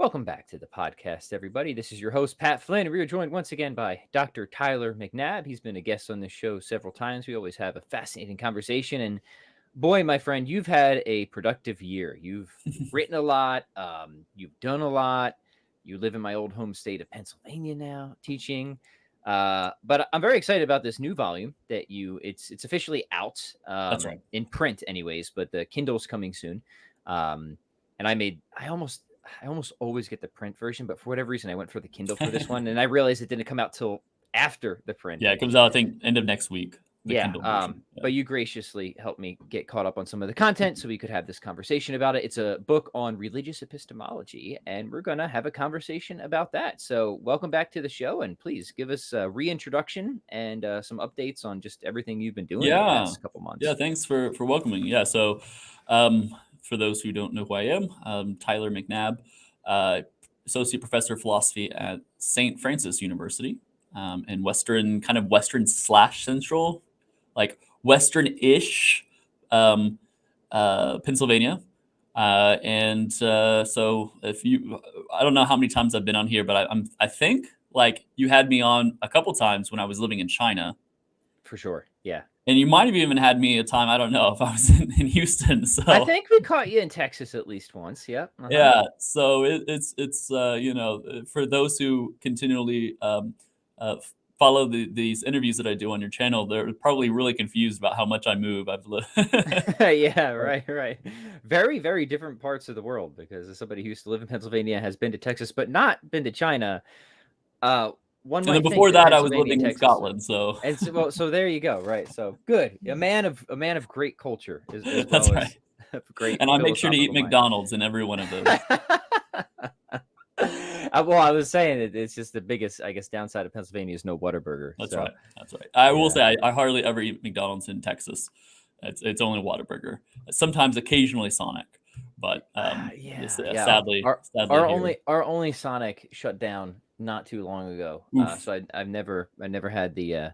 Welcome back to the podcast, everybody. This is your host, Pat Flynn. We are joined once again by Dr. Tyler McNabb. He's been a guest on this show several times. We always have a fascinating conversation. And boy, my friend, you've had a productive year. You've written a lot, you've done a lot. You live in my old home state of Pennsylvania now, teaching. But I'm very excited about this new volume that it's officially out That's right. in print, anyways, but the Kindle's coming soon. And I almost always get the print version, but for whatever reason, I went for the Kindle for this one, and I realized it didn't come out till after the print. Yeah, it comes out, I think, end of next week. The Yeah, Kindle version. Yeah. but you graciously helped me get caught up on some of the content so we could have this conversation about it. It's a book on religious epistemology, and we're going to have a conversation about that. So welcome back to the show, and please give us a reintroduction and some updates on just everything you've been doing in the past couple months. Yeah, thanks for welcoming. Yeah, so for those who don't know who I am, Tyler McNabb, Associate Professor of Philosophy at St. Francis University in Western / Central, like Western-ish Pennsylvania. So if you, I don't know how many times I've been on here, but I think like you had me on a couple times when I was living in China. For sure, yeah. And you might have even had me a time, I don't know, if I was in Houston. So I think we caught you in Texas at least once. Yep. Uh-huh. Yeah. So it's for those who continually follow these interviews that I do on your channel, they're probably really confused about how much I move. I've lived. Yeah, right. Very, very different parts of the world, because as somebody who used to live in Pennsylvania has been to Texas, but not been to China. And then before that, I was living in Scotland. So so there you go. Right. So good. A man of great culture as well. That's right. Great. And I make sure to eat McDonald's in every one of those. Well, I was saying it's just the biggest, I guess, downside of Pennsylvania is no Whataburger. That's right. I will say I hardly ever eat McDonald's in Texas. It's only Whataburger. Sometimes, occasionally Sonic, but sadly, our only Sonic shut down not too long ago. So I've never had the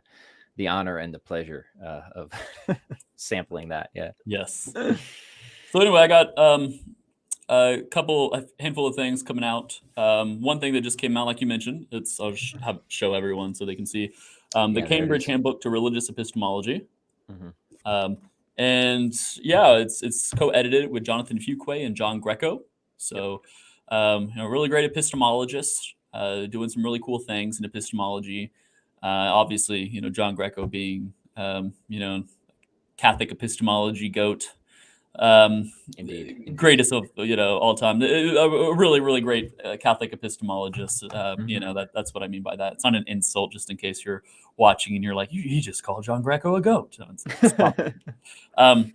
honor and the pleasure of sampling that. Yeah. Yes. So anyway, I got a handful of things coming out. One thing that just came out, like you mentioned, I'll show everyone so they can see the Cambridge Handbook to Religious Epistemology. Mm-hmm. And yeah, it's co-edited with Jonathan Fuqua and John Greco. So really great epistemologists doing some really cool things in epistemology. Obviously, John Greco being Catholic epistemology goat. Indeed. Greatest of all time. A really, really great Catholic epistemologist. That's what I mean by that. It's not an insult, just in case you're watching and you're like, you just called John Greco a goat. But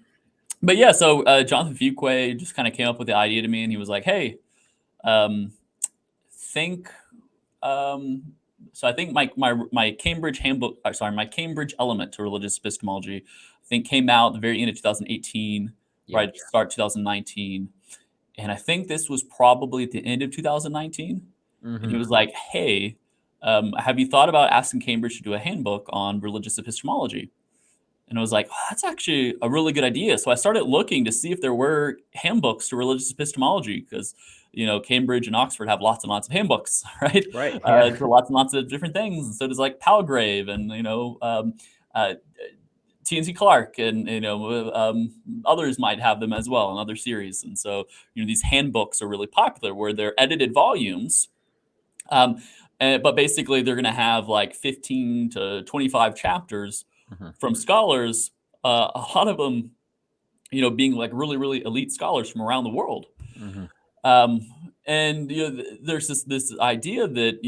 yeah, so Jonathan Fuqua just kind of came up with the idea to me, and he was like, hey, so I think my Cambridge handbook, my Cambridge element to religious epistemology, I think came out at the very end of 2018. Right, start 2019, and I think this was probably at the end of 2019. Mm-hmm. And he was like, "Hey, have you thought about asking Cambridge to do a handbook on religious epistemology?" And I was like, "That's actually a really good idea." So I started looking to see if there were handbooks to religious epistemology, because Cambridge and Oxford have lots and lots of handbooks, right? Right. Yeah. For lots and lots of different things. And so does like Palgrave and T&C Clark, and others might have them as well in other series. And so these handbooks are really popular, where they're edited volumes, but basically they're going to have like 15 to 25 chapters from scholars, a lot of them being like really, really elite scholars from around the world. And there's this idea that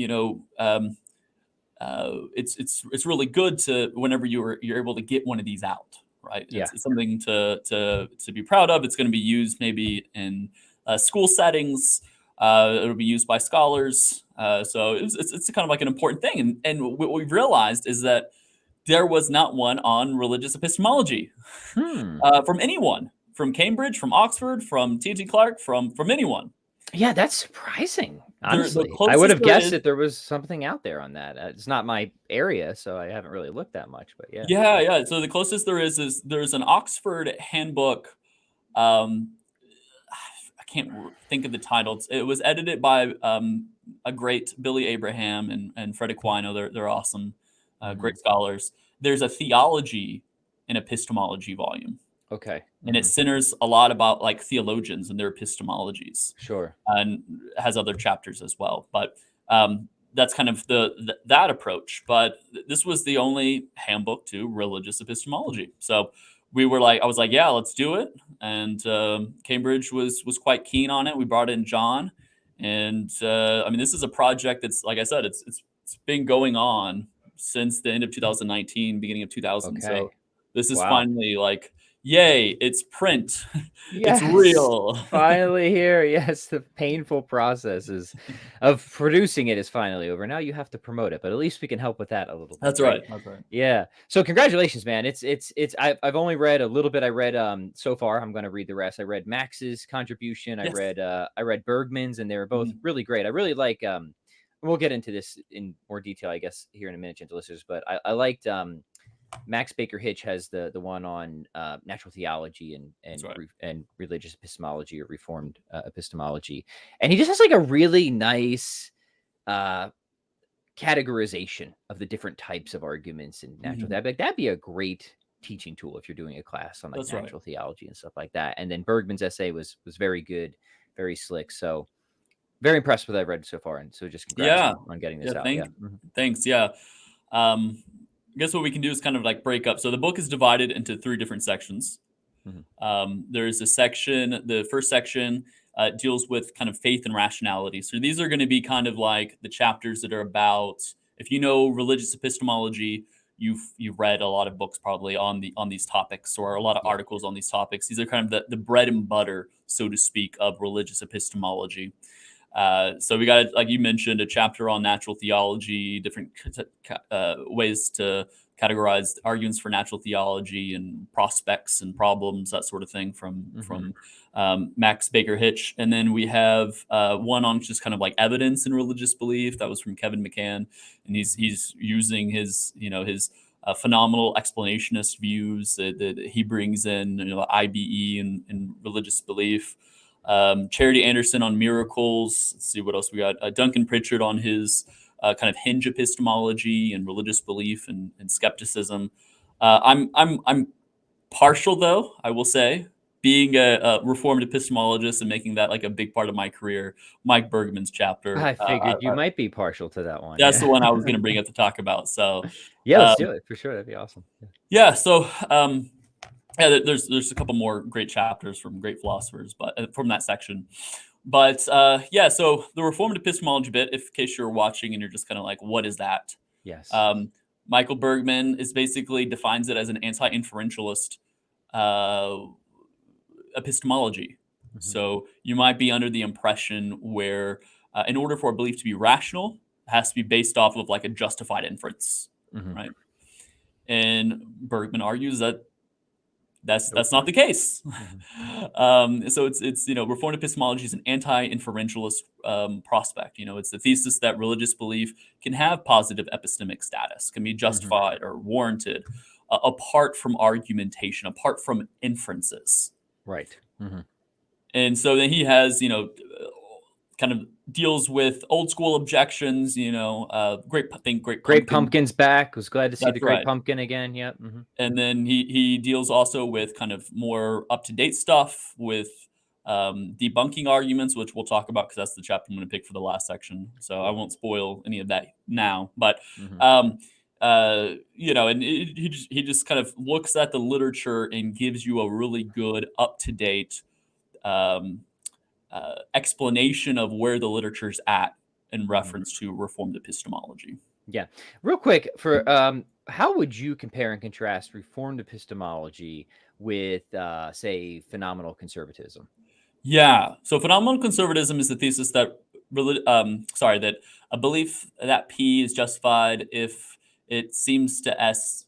it's really good to, whenever you're able to get one of these out, right? Yeah. It's something to be proud of. It's going to be used maybe in school settings. It'll be used by scholars. So it's kind of like an important thing. And what we've realized is that there was not one on religious epistemology from anyone, from Cambridge, from Oxford, from T.G. Clark, from anyone. Yeah, that's surprising. Honestly, I would have guessed that there was something out there on that. It's not my area, so I haven't really looked that much. But yeah. Yeah. So the closest there is there's an Oxford handbook. I can't think of the title. It was edited by a great Billy Abraham and Fred Aquino. They're awesome, great scholars. There's a theology and epistemology volume. Okay. And it centers a lot about like theologians and their epistemologies. Sure. And has other chapters as well. But that's kind of that approach. But this was the only handbook to religious epistemology. So I was like, yeah, let's do it. And Cambridge was quite keen on it. We brought in John. And I mean, this is a project that's, like I said, it's been going on since the end of 2019, beginning of 2000. Okay. So this is Wow. finally like, yay, it's print. Yes, it's real. Finally here. Yes, the painful processes of producing it is finally over. Now you have to promote it, but at least we can help with that a little bit. That's right. That's right. Yeah. So congratulations, man. I've only read a little bit. I read so far. I'm going to read the rest. I read Max's contribution. Yes. I read Bergman's, and they were both really great. I really like we'll get into this in more detail, I guess, here in a minute, gentle listeners, but I liked Max Baker Hitch has the one on natural theology and religious epistemology or reformed epistemology, and he just has like a really nice categorization of the different types of arguments in natural theology. That'd be a great teaching tool if you're doing a class on like natural theology and stuff like that. And then Bergman's essay was very good, very slick. So very impressed with what I've read so far, and so just congrats on getting this out. Thanks. Yeah. I guess what we can do is kind of like break up. So the book is divided into 3 different sections. There's a section, the first section deals with kind of faith and rationality. So these are going to be kind of like the chapters that are about, if you know religious epistemology, you've read a lot of books probably on these topics, or a lot of articles on these topics. These are kind of the bread and butter, so to speak, of religious epistemology. So we got, like you mentioned, a chapter on natural theology, different ways to categorize arguments for natural theology and prospects and problems, that sort of thing from Max Baker Hitch. And then we have one on just kind of like evidence in religious belief. That was from Kevin McCann. And he's using his phenomenal explanationist views that he brings in, IBE and religious belief. Charity Anderson on miracles. Let's see what else we got. Duncan Pritchard on his kind of hinge epistemology and religious belief and skepticism. I'm partial, though, I will say, being a reformed epistemologist and making that like a big part of my career. Mike Bergman's chapter. I figured you might be partial to that one. That's the one I was going to bring up to talk about. So yeah, let's do it for sure. That'd be awesome. Yeah. So there's a couple more great chapters from great philosophers, but from that section. But so the reformed epistemology bit, in case you're watching and you're just kind of like, what is that? Yes. Michael Bergman basically defines it as an anti-inferentialist epistemology. So you might be under the impression where in order for a belief to be rational, it has to be based off of like a justified inference, right? And Bergman argues that that's not the case. So it's reformed epistemology is an anti-inferentialist prospect. It's the thesis that religious belief can have positive epistemic status, can be justified or warranted apart from argumentation, apart from inferences. Right. And so then he has, kind of deals with old school objections, Great Pumpkin's back. Was glad to see the Great Pumpkin again. Yep. And then he deals also with kind of more up-to-date stuff with debunking arguments, which we'll talk about because that's the chapter I'm going to pick for the last section. So I won't spoil any of that now. But and he just kind of looks at the literature and gives you a really good up-to-date explanation of where the literature's at in reference to reformed epistemology. Yeah. Real quick, for how would you compare and contrast reformed epistemology with, say, phenomenal conservatism? Yeah. So phenomenal conservatism is the thesis that that a belief that P is justified if it seems to S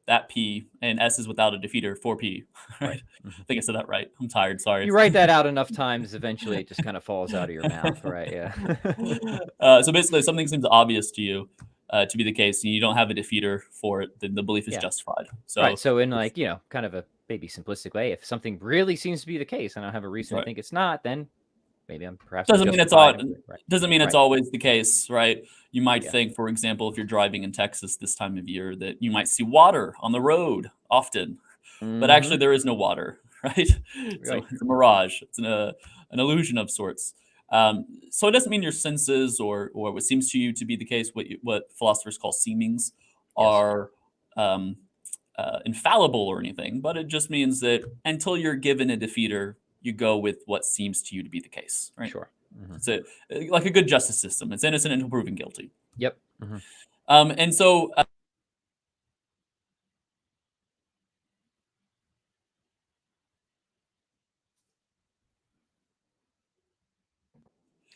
that P, and S is without a defeater for P. Right? I think I said that right. I'm tired. Sorry. You write that out enough times, eventually it just kind of falls out of your mouth, right? Yeah. So basically, something seems obvious to you to be the case, and you don't have a defeater for it, then the belief is justified. So, right. So in like, kind of a maybe simplistic way, if something really seems to be the case, and I don't have a reason to think it's not, then Maybe perhaps I'm Doesn't mean it's justified. Right. doesn't mean it's Right. always the case, right? You might Yeah. think, for example, if you're driving in Texas this time of year, that you might see water on the road often, but Mm-hmm. actually there is no water, right? So Right. it's a mirage. It's an illusion of sorts. So it doesn't mean your senses or what seems to you to be the case, what philosophers call seemings, Yes. are infallible or anything, but it just means that until you're given a defeater, you go with what seems to you to be the case, right? Sure. Mm-hmm. It's like a good justice system. It's innocent until proven guilty. Yep. Mm-hmm. And so,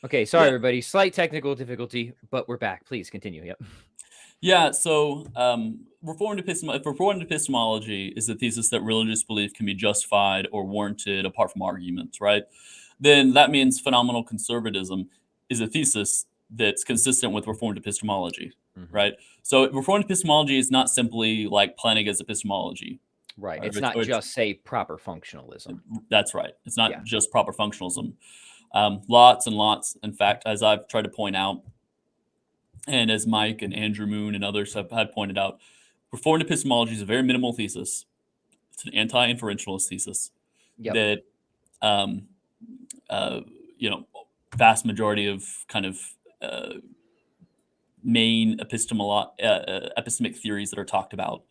Okay. Sorry, yeah, everybody. Slight technical difficulty, but we're back. Please continue. Yep. yeah. So, reformed epistemology is the thesis that religious belief can be justified or warranted apart from argument, right? Then that means phenomenal conservatism is a thesis that's consistent with reformed epistemology, Mm-hmm. right? So, reformed epistemology is not simply like Plantinga's epistemology. Right. Right? It's not just say proper functionalism. That's right. It's Yeah. not just proper functionalism. Lots and lots. In fact, as I've tried to point out, and as Mike and Andrew Moon and others have had pointed out, reformed epistemology is a very minimal thesis. It's an anti-inferentialist thesis Yep. that, vast majority of kind of main epistemic theories that are talked about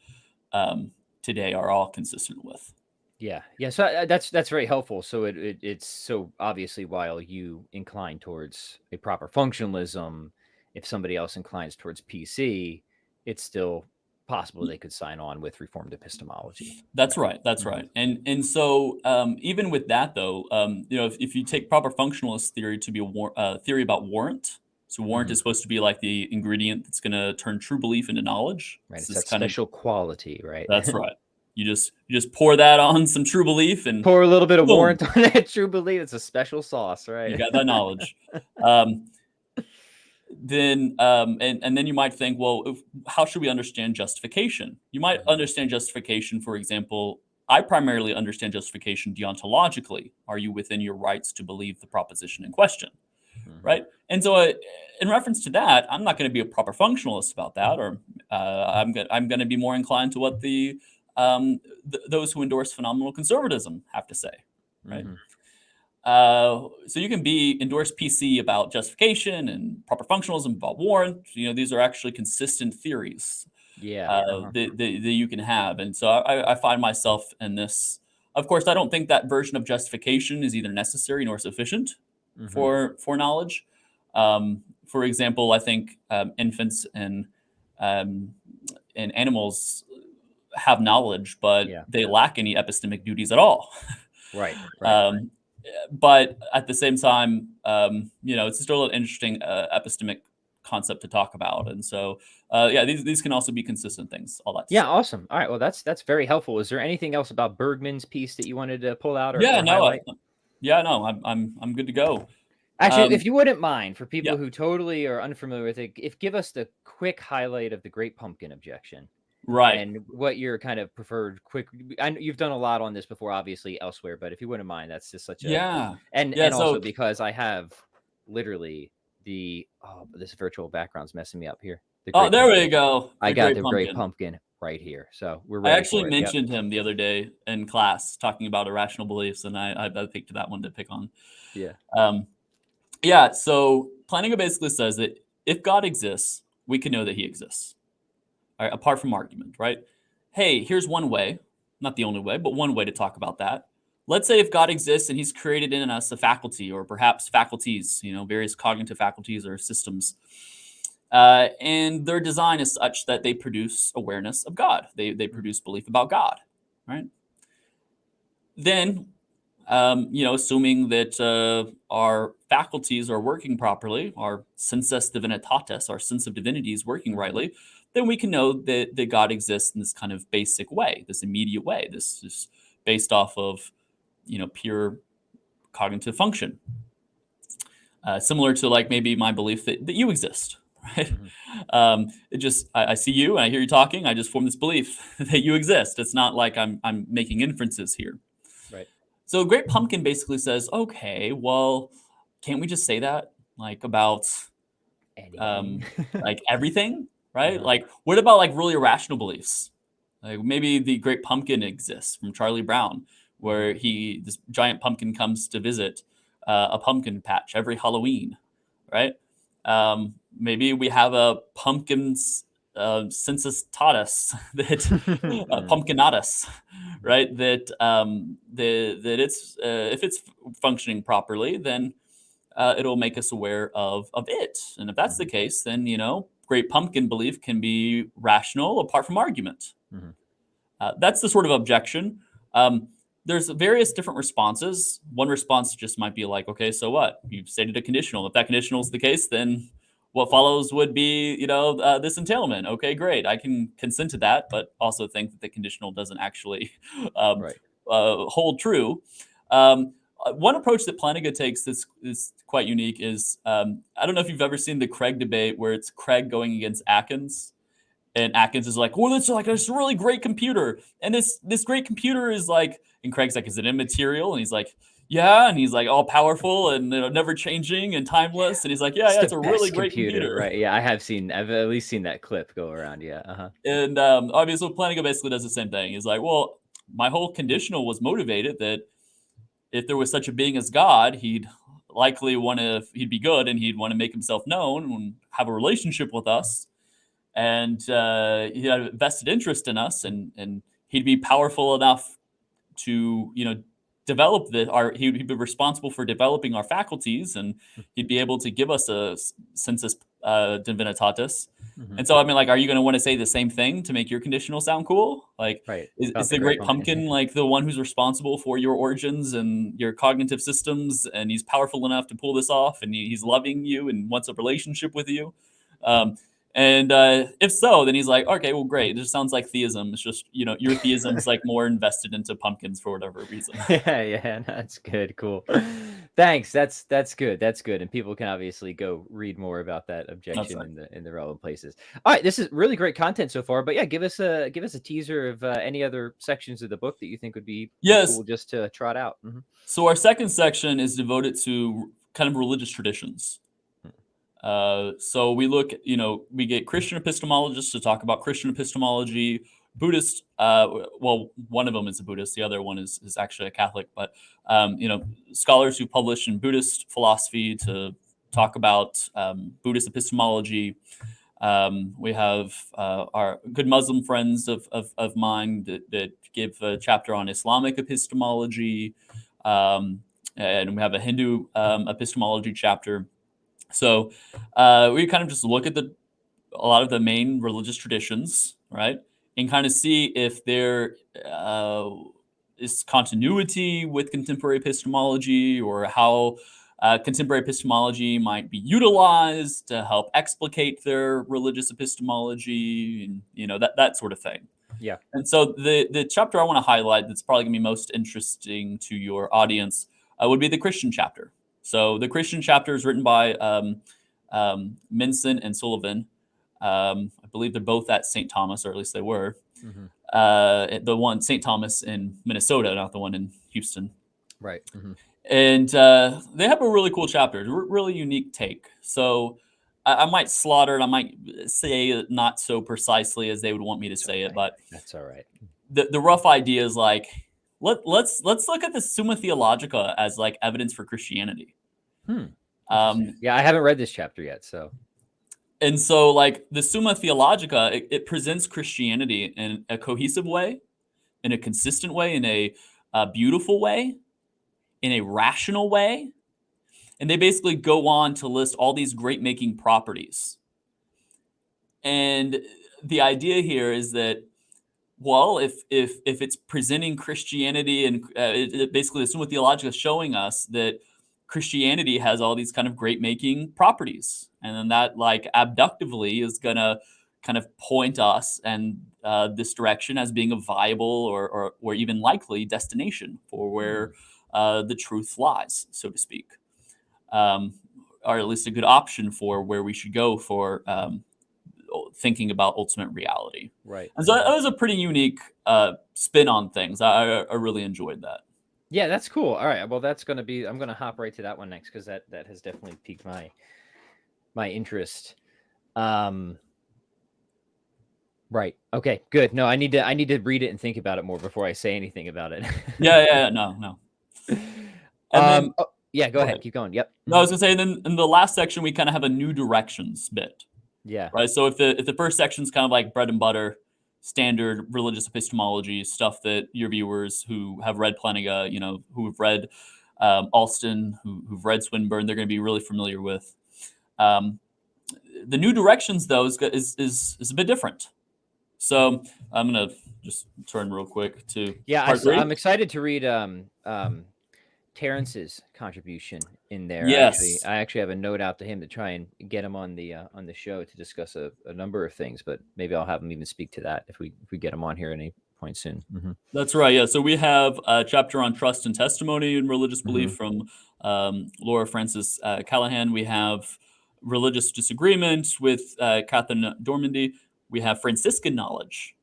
today are all consistent with. Yeah. Yeah. So that's very helpful. So it's so obviously while you incline towards a proper functionalism, if somebody else inclines towards PC, it's still possible they could sign on with reformed epistemology. That's right. That's Mhm. right. And so even with that though, if you take proper functionalist theory to be a theory about warrant, so warrant Mhm. is supposed to be like the ingredient that's going to turn true belief into knowledge. Right. It's It's this that kind of special quality, right? That's right. You just pour that on some true belief and Pour a little bit of boom, warrant on that true belief. It's a special sauce, you right? got that knowledge. Um, and then you might think, well, how should we understand justification? You might Mhm. understand justification, for example. I primarily understand justification deontologically. Are you within your rights to believe the proposition in question? Mhm. Right. And so, in reference to that, I'm not going to be a proper functionalist about that, or I'm going to be more inclined to what those who endorse phenomenal conservatism have to say. Right. Mhm. So you can endorse PC about justification and proper functionalism about warrant. These are actually consistent theories Yeah. Uh-huh. that you can have. And so I find myself in this. Of course, I don't think that version of justification is either necessary nor sufficient Mhm. for knowledge. For example, I think infants and animals have knowledge, but Yeah. they lack any epistemic duties at all. Right. Right. Um, but at the same time, it's still an interesting epistemic concept to talk about. And so, these can also be consistent things. All that to Yeah, say. awesome. All right, well, that's very helpful. Is there anything else about Bergman's piece that you wanted to pull out Yeah, or no, highlight? I'm good to go. Actually, Um, if you wouldn't mind, for yeah, people who totally are unfamiliar with it, if give us the quick highlight of the Great Pumpkin objection right. and what your kind of preferred quick. I know you've done a lot on this before, obviously elsewhere, but if you wouldn't mind, that's just such a Yeah, and yeah. and also So, because I have literally this virtual background's messing me up here. The oh, Great there we Pumpkin. go. I The got Great the Great Pumpkin. Pumpkin right here, so we're I ready actually for it. Yep. mentioned him the other day in class talking about irrational beliefs, and I picked that one to pick on. Yeah. Yeah, so Plantinga basically says that if God exists, we can know that he exists, all right, apart from argument, right? Hey, here's one way, not the only way, but one way to talk about that. Let's say if God exists and he's created in us a faculty or perhaps faculties, various cognitive faculties or systems, and their design is such that they produce awareness of God. They produce belief about God, right? Then assuming that our faculties are working properly, our sensus divinitatis, our sense of divinity is working rightly, then we can know that God exists in this kind of basic way, this immediate way. This is based off of, pure cognitive function. Similar to like maybe my belief that you exist, right? Mhm. I see you and I hear you talking. I just form this belief that you exist. It's not like I'm making inferences here. Right. So Great Pumpkin basically says, okay, well, can't we just say that like about Anything. like everything, right? Uh-huh. Like, what about like really irrational beliefs? Like maybe the Great Pumpkin exists from Charlie Brown, where this giant pumpkin comes to visit a pumpkin patch every Halloween, right? Maybe we have a pumpkins census tatus that pumpkinatus, right? That it's if it's functioning properly, then it'll make us aware of it. And if that's the case, then Great Pumpkin belief can be rational apart from argument. That's the sort of objection. There's various different responses. One response just might be like, okay, so what? You've stated a conditional. If that conditional is the case, then what follows would be, this entailment. Okay, great. I can consent to that, but also think that the conditional doesn't actually Right. hold true. One approach that Plantinga takes that's is quite unique is I don't know if you've ever seen the Craig debate where it's Craig going against Atkins. And Atkins is like, well, that's like this really great computer. And this great computer is like, and Craig's like, is it immaterial? And he's like, yeah. And he's like all powerful and never changing and timeless. And he's like, yeah, it's a really great computer. Right. Yeah, I've at least seen that clip go around. Yeah. Uh-huh. And obviously Plantinga basically does the same thing. He's like, well, my whole conditional was motivated that if there was such a being as God, he'd be good and he'd want to make himself known and have a relationship with us. And he had a vested interest in us, and he'd be powerful enough to develop he'd be responsible for developing our faculties, and he'd be able to give us a sensus divinitatis. And so I mean, like, are you going to want to say the same thing to make your conditional sound cool? Like, Right. is the Great Pumpkin like the one who's responsible for your origins and your cognitive systems, and he's powerful enough to pull this off, and he's loving you and wants a relationship with you? And if so, then he's like, okay, well, great. It just sounds like theism. It's just, your theism's like more invested into pumpkins for whatever reason. Yeah, that's good. Cool. Thanks. That's good. That's good. And people can obviously go read more about that objection in the relevant places. All right, this is really great content so far. But yeah, give us a teaser of any other sections of the book that you think would be cool just to trot out. So our second section is devoted to kind of religious traditions. So we look, we get Christian epistemologists to talk about Christian epistemology, Buddhist, well, one of them is a Buddhist, the other one is actually a Catholic, but, scholars who publish in Buddhist philosophy to talk about Buddhist epistemology. We have our good Muslim friends of mine that give a chapter on Islamic epistemology, and we have a Hindu epistemology chapter. So we kind of just look at a lot of the main religious traditions, right, and kind of see if there is continuity with contemporary epistemology, or how contemporary epistemology might be utilized to help explicate their religious epistemology, and that sort of thing. Yeah. And so the chapter I want to highlight that's probably going to be most interesting to your audience would be the Christian chapter. So the Christian chapter is written by Minson and Sullivan. I believe they're both at St. Thomas, or at least they were. The one, St. Thomas in Minnesota, not the one in Houston. Right. And they have a really cool chapter, really unique take. So I might slaughter it. I might say it not so precisely as they would want me to say it, but that's all right. The rough idea is like, let's look at the Summa Theologica as like evidence for Christianity. Yeah, I haven't read this chapter yet, so. And so, like, the Summa Theologica, it presents Christianity in a cohesive way, in a consistent way, in a beautiful way, in a rational way, and they basically go on to list all these great making properties. And the idea here is that, well, if it's presenting Christianity and basically the Summa Theologica is showing us that Christianity has all these kind of great making properties, and then that like abductively is gonna kind of point us and this direction as being a viable or even likely destination for where the truth lies, so to speak, or at least a good option for where we should go for thinking about ultimate reality. Right. And so that was a pretty unique spin on things. I really enjoyed that. Yeah, that's cool. All right. Well, that's going to be, I'm going to hop right to that one next because that has definitely piqued my interest. Um, right. Okay, good. No, I need to read it and think about it more before I say anything about it. Yeah, no. And then Oh, yeah, go go ahead. ahead. Keep going. Yep. No, I was gonna say, and then in the last section, we kind of have a new directions bit, Yeah. right? So if the first section's kind of like bread and butter, standard religious epistemology stuff that your viewers who have read Plantinga, who have read Alston, who've read Swinburne, they're going to be really familiar with. Um, the new directions, though, is a bit different. So I'm gonna just turn real quick to Yeah, part 3. I'm excited to read Terrence's contribution in there. Yes, I actually have a note out to him to try and get him on the show to discuss a number of things, but maybe I'll have him even speak to that if we get him on here at any point soon. that's right. Yeah. So we have a chapter on trust and testimony and religious Mm-hmm. belief from Laura Francis Callahan. We have religious disagreement with Catherine Dormandy. We have Franciscan knowledge,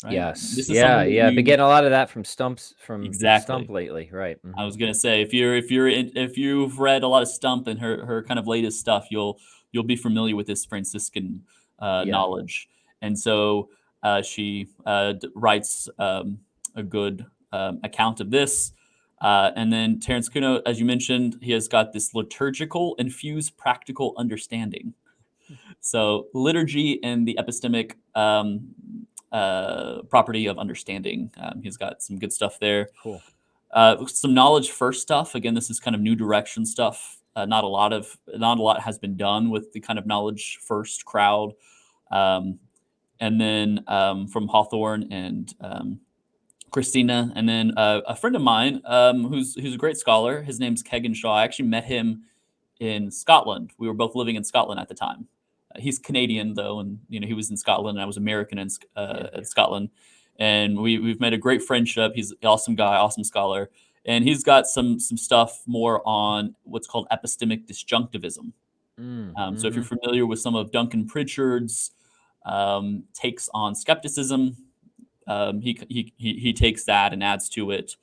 right? Yes. This is Yeah. something that Yeah. Been you getting a lot of that from Stump exactly. lately. Right. I was gonna say if you've read a lot of Stump and her kind of latest stuff, you'll be familiar with this Franciscan Yeah. knowledge, and so she writes a good account of this. And then Terence Kuno, as you mentioned, he has got this liturgical infused practical understanding. So liturgy and the epistemic property of understanding. He's got some good stuff there. Cool. Some knowledge first stuff. Again, this is kind of new direction stuff. Not a lot has been done with the kind of knowledge first crowd. And then from Hawthorne and Christina, and then a friend of mine who's a great scholar. His name's Kegan Shaw. I actually met him in Scotland. We were both living in Scotland at the time. He's Canadian though, and he was in Scotland, and I was American in Scotland. And we've made a great friendship. He's an awesome guy, awesome scholar, and he's got some stuff more on what's called epistemic disjunctivism. So if you're familiar with some of Duncan Pritchard's takes on skepticism, he takes that and adds to it.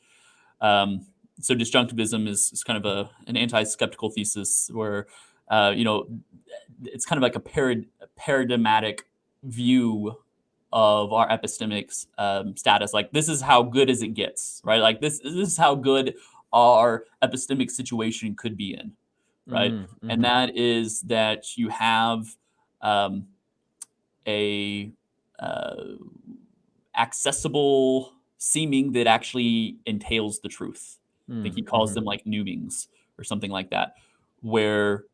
So disjunctivism is kind of an anti-skeptical thesis where it's kind of like a paradigmatic view of our epistemic status. Like, this is how good as it gets, right? Like this is how good our epistemic situation could be in, right? And that is that you have a accessible seeming that actually entails the truth. I think he calls them like numings or something like that, where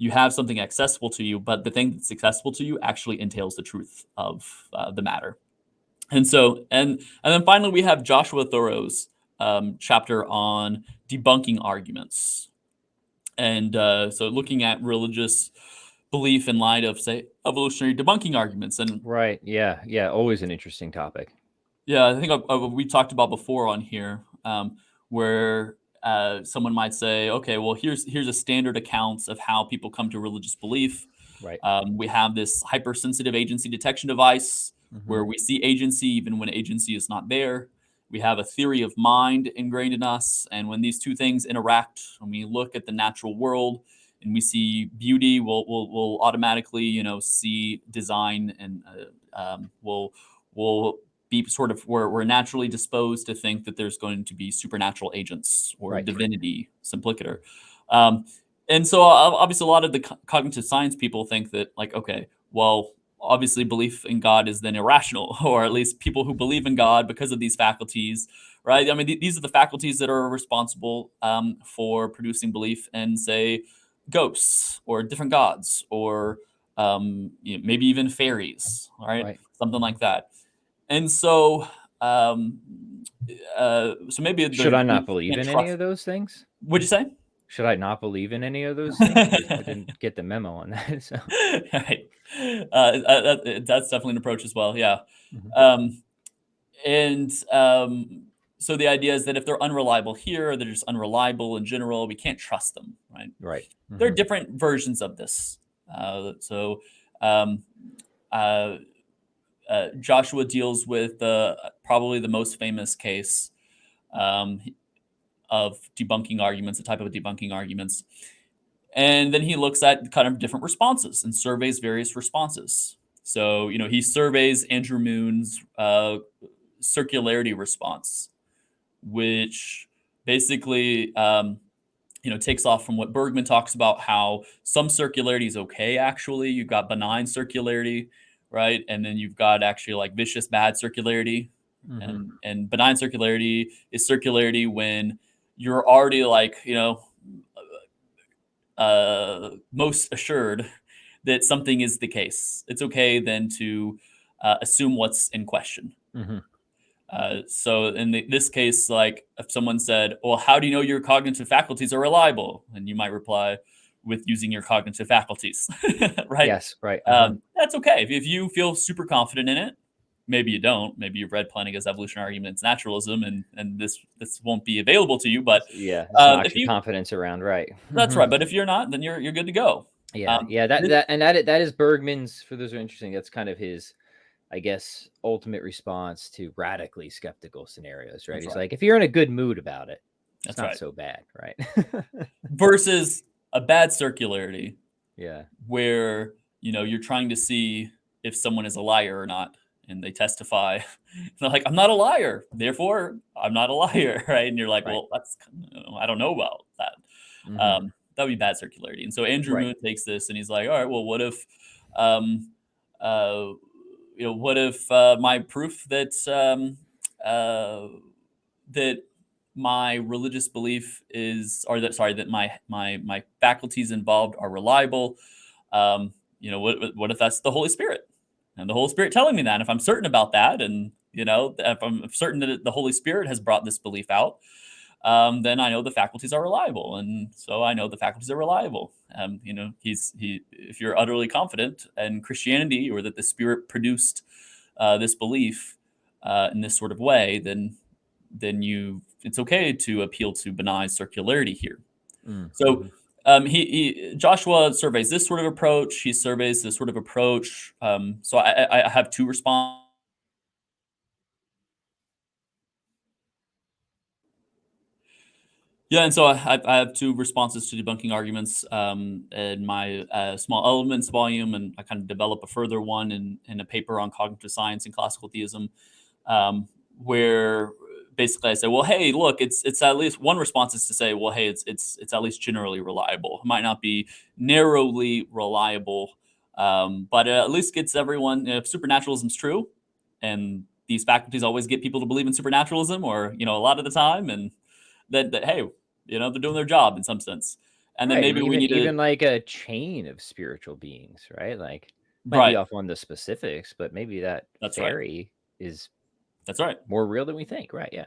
you have something accessible to you, but the thing that's accessible to you actually entails the truth of the matter. And so, and then finally, we have Joshua Thoreau's chapter on debunking arguments. And so looking at religious belief in light of, say, evolutionary debunking arguments. And right. Yeah. Always an interesting topic. yeah, I think we talked about before on here, where someone might say, okay, well, here's a standard accounts of how people come to religious belief. Right. We have this hypersensitive agency detection device where we see agency even when agency is not there. We have a theory of mind ingrained in us, and when these two things interact, when we look at the natural world and we see beauty, we'll automatically see design, and we'll be sort of we're naturally disposed to think that there's going to be supernatural agents or Right. divinity simplicator. And so obviously a lot of the cognitive science people think that, like, okay, well, obviously belief in God is then irrational, or at least people who believe in God because of these faculties, right? I mean, these are the faculties that are responsible for producing belief in, say, ghosts or different gods, or maybe even fairies, all right? Something like that. And so, so maybe should I not believe in any of those things? What'd you say? Should I not believe in any of those things? I didn't get the memo on that. So. Right. That's definitely an approach as well. Yeah. So the idea is that if they're unreliable here, or they're just unreliable in general, we can't trust them, right? Right. There are different versions of this. Joshua deals with probably the most famous case. debunking arguments, a type of debunking arguments. And then he looks at kind of different responses and surveys various responses. So, he surveys Andrew Moon's circularity response, which basically, takes off from what Bergman talks about, how some circularity is okay, actually. You've got benign circularity, right? And then you've got actually like vicious bad circularity. Mm-hmm. And benign circularity is circularity when you're already like, most assured that something is the case. It's okay then to assume what's in question. Mm-hmm. So in this case, like if someone said, well, how do you know your cognitive faculties are reliable? And you might reply with using your cognitive faculties, right? Yes, right. Uh-huh. That's okay. If you feel super confident in it, maybe you don't. Maybe you've read Plantinga's Evolutionary Arguments Naturalism, and this won't be available to you. But Yeah, this knocks if your you, confidence around, right? that's right. But if you're not, then you're good to go. Yeah, yeah. That is Bergman's. For those who are interesting, that's kind of his, I guess, ultimate response to radically skeptical scenarios, right? That's He's right. like, if you're in a good mood about it, it's That's not right. so bad, right? Versus a bad circularity, Yeah. where you're trying to see if someone is a liar or not, and they testify. They're like, I'm not a liar, therefore I'm not a liar, right? And you're like, Right. well, that's, I don't know about that. Mm-hmm. That would be bad circularity. And so Andrew Right. Moon takes this and he's like, all right, well, what if, what if my proof that that my religious belief is, or that, sorry, that my faculties involved are reliable. What if that's the Holy Spirit, and the Holy Spirit telling me that? If I'm certain about that, and if I'm certain that the Holy Spirit has brought this belief out, then I know the faculties are reliable, and so I know the faculties are reliable. If you're utterly confident in Christianity, or that the Spirit produced this belief in this sort of way, then it's okay to appeal to benign circularity here. So Mm-hmm. Joshua surveys this sort of approach. He surveys this sort of approach. So I have two responses. Yeah, and so I have two responses to debunking arguments in my small elements volume, and I kind of develop a further one in a paper on cognitive science and classical theism, where basically I say, well, hey, look, it's at least one response is to say, well, hey, it's at least generally reliable. It might not be narrowly reliable, but it at least gets everyone. If supernaturalism's true, and these faculties always get people to believe in supernaturalism, or a lot of the time, and that hey, they're doing their job in some sense. And then Right, maybe and we need even to, like a chain of spiritual beings, right? Like, might be right. off on the specifics, but maybe that That's right. fairy is That's right. more real than we think, right? Yeah.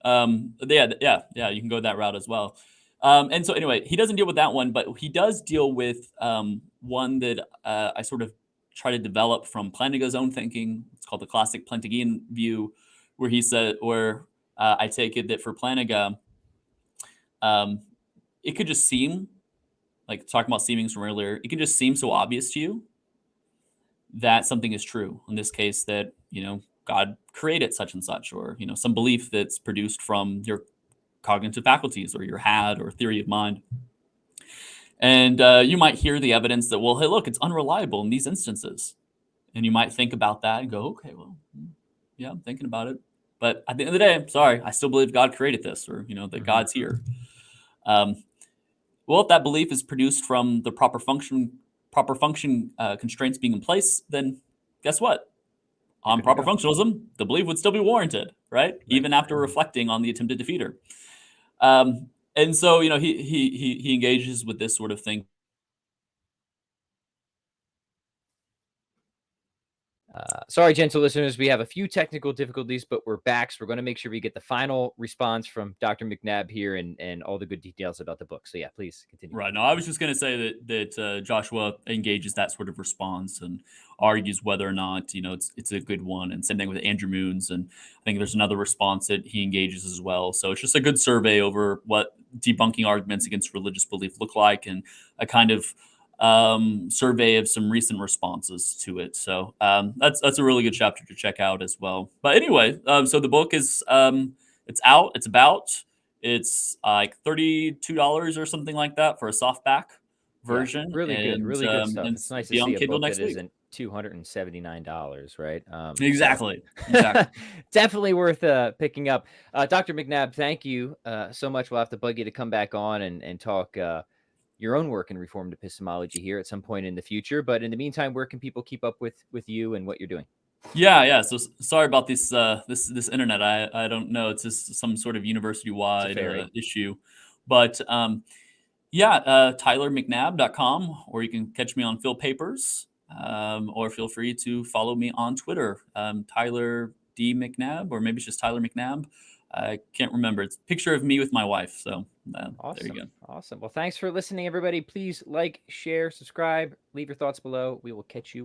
Yeah. You can go that route as well. And so anyway, he doesn't deal with that one, but he does deal with one that I sort of try to develop from Plantinga's own thinking. It's called the classic Plantingian view, where he said, where I take it that for Plantinga, it could just seem like, talking about seemings from earlier, it can just seem so obvious to you that something is true. In this case, that God created such and such, or some belief that's produced from your cognitive faculties, or your had, or theory of mind. And you might hear the evidence that, well, hey, look, it's unreliable in these instances, and you might think about that and go, okay, well, yeah, I'm thinking about it, but at the end of the day, I'm sorry, I still believe God created this, or that God's here. Well, if that belief is produced from the proper function constraints being in place, then guess what? On proper functionalism, the belief would still be warranted, right? Even after reflecting on the attempted defeater. And so, he engages with this sort of thing. Sorry, gentle listeners, we have a few technical difficulties, but we're back. So we're going to make sure we get the final response from Dr. McNabb here, and all the good details about the book. So yeah, please continue. Right. No, I was just going to say that Joshua engages that sort of response and argues whether or not it's a good one. And same thing with Andrew Moon's, and I think there's another response that he engages as well. So it's just a good survey over what debunking arguments against religious belief look like, and a kind of survey of some recent responses to it. So that's a really good chapter to check out as well. But anyway, so the book is it's out. It's about. It's like $32 or something like that for a softback Yeah, version, really good stuff. and It's nice to be see on a Kindle book that next week. isn't $279, right? So Exactly, exactly. definitely worth picking up. Dr. McNabb, thank you so much. We'll have to bug you to come back on and talk your own work in Reformed epistemology here at some point in the future. But in the meantime, where can people keep up with you and what you're doing? Yeah. So sorry about this internet. I don't know. It's just some sort of university It's a wide fairy. issue, but yeah, tylermcnabb.com, or you can catch me on Phil Papers, or feel free to follow me on Twitter, Tyler D McNabb, or maybe it's just Tyler McNabb. I can't remember. It's a picture of me with my wife. So there you Awesome. go. Awesome. Well, thanks for listening, everybody. Please like, share, subscribe, leave your thoughts below. We will catch you